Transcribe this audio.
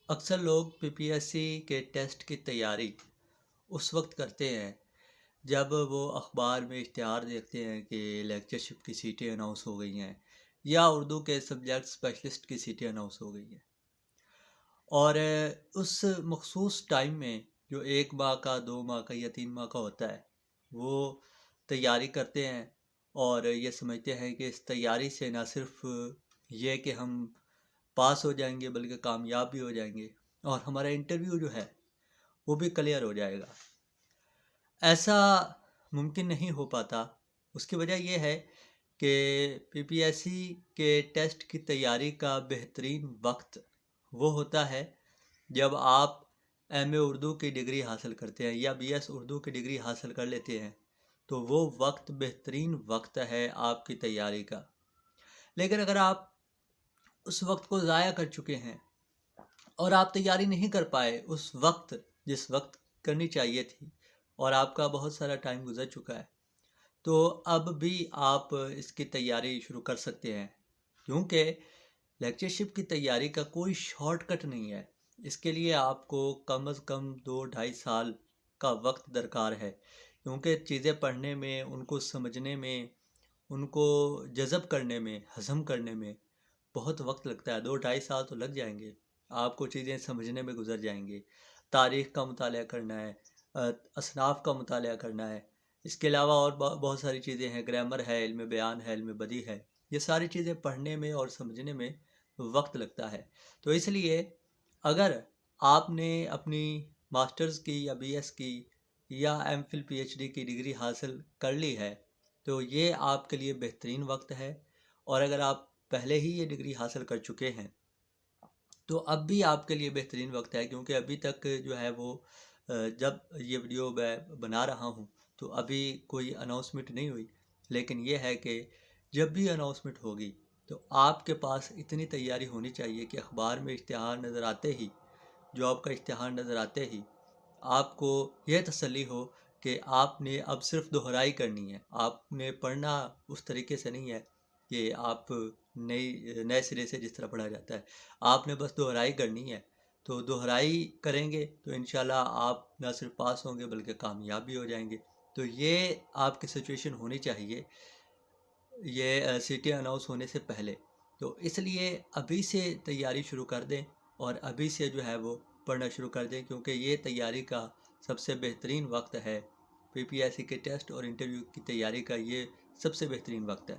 اکثر لوگ پی P S C کے ٹیسٹ کی تیاری اس وقت کرتے ہیں جب وہ اخبار میں اشتہار دیکھتے ہیں کہ لیکچرشپ کی سیٹیں اناؤنس ہو گئی ہیں یا اردو کے سبجیکٹ اسپیشلسٹ کی سیٹیں اناؤنس ہو گئی ہیں، اور اس مخصوص ٹائم میں جو 1 ماہ کا 2 ماہ کا یا 3 ماہ کا ہوتا ہے وہ تیاری کرتے ہیں، اور یہ سمجھتے ہیں کہ اس تیاری سے نہ صرف یہ کہ ہم پاس ہو جائیں گے بلکہ کامیاب بھی ہو جائیں گے، اور ہمارا انٹرویو جو ہے وہ بھی کلیئر ہو جائے گا۔ ایسا ممکن نہیں ہو پاتا۔ اس کی وجہ یہ ہے کہ پی پی ایس سی کے ٹیسٹ کی تیاری کا بہترین وقت وہ ہوتا ہے جب آپ ایم اے اردو کی ڈگری حاصل کرتے ہیں یا بی ایس اردو کی ڈگری حاصل کر لیتے ہیں، تو وہ وقت بہترین وقت ہے آپ کی تیاری کا۔ لیکن اگر آپ اس وقت کو ضائع کر چکے ہیں اور آپ تیاری نہیں کر پائے اس وقت جس وقت کرنی چاہیے تھی، اور آپ کا بہت سارا ٹائم گزر چکا ہے، تو اب بھی آپ اس کی تیاری شروع کر سکتے ہیں، کیونکہ لیکچرشپ کی تیاری کا کوئی شارٹ کٹ نہیں ہے۔ اس کے لیے آپ کو کم از کم 2-2.5 سال کا وقت درکار ہے، کیونکہ چیزیں پڑھنے میں، ان کو سمجھنے میں، ان کو جذب کرنے میں، ہضم کرنے میں بہت وقت لگتا ہے۔ 2-2.5 سال تو لگ جائیں گے، آپ کو چیزیں سمجھنے میں گزر جائیں گے۔ تاریخ کا مطالعہ کرنا ہے، اصناف کا مطالعہ کرنا ہے، اس کے علاوہ اور بہت ساری چیزیں ہیں، گرامر ہے، علم بیان ہے، علم بدیع ہے۔ یہ ساری چیزیں پڑھنے میں اور سمجھنے میں وقت لگتا ہے۔ تو اس لیے اگر آپ نے اپنی ماسٹرز کی یا بی ایس کی یا M Phil P H D کی ڈگری حاصل کر لی ہے تو یہ آپ کے لیے بہترین وقت ہے، اور اگر آپ پہلے ہی یہ ڈگری حاصل کر چکے ہیں تو اب بھی آپ کے لیے بہترین وقت ہے، کیونکہ ابھی تک جو ہے وہ جب یہ ویڈیو میں بنا رہا ہوں تو ابھی کوئی اناؤنسمنٹ نہیں ہوئی، لیکن یہ ہے کہ جب بھی اناؤنسمنٹ ہوگی تو آپ کے پاس اتنی تیاری ہونی چاہیے کہ اخبار میں اشتہار نظر آتے ہی، جاب کا اشتہار نظر آتے ہی آپ کو یہ تسلی ہو کہ آپ نے اب صرف دہرائی کرنی ہے۔ آپ نے پڑھنا اس طریقے سے نہیں ہے کہ آپ نئے سرے سے جس طرح پڑھا جاتا ہے، آپ نے بس دہرائی کرنی ہے۔ تو دہرائی کریں گے تو انشاءاللہ آپ نہ صرف پاس ہوں گے بلکہ کامیاب بھی ہو جائیں گے۔ تو یہ آپ کی سچویشن ہونی چاہیے یہ سیٹیں اناؤنس ہونے سے پہلے۔ تو اس لیے ابھی سے تیاری شروع کر دیں، اور ابھی سے جو ہے وہ پڑھنا شروع کر دیں، کیونکہ یہ تیاری کا سب سے بہترین وقت ہے۔ پی پی ایس سی کے ٹیسٹ اور انٹرویو کی تیاری کا یہ سب سے بہترین وقت ہے۔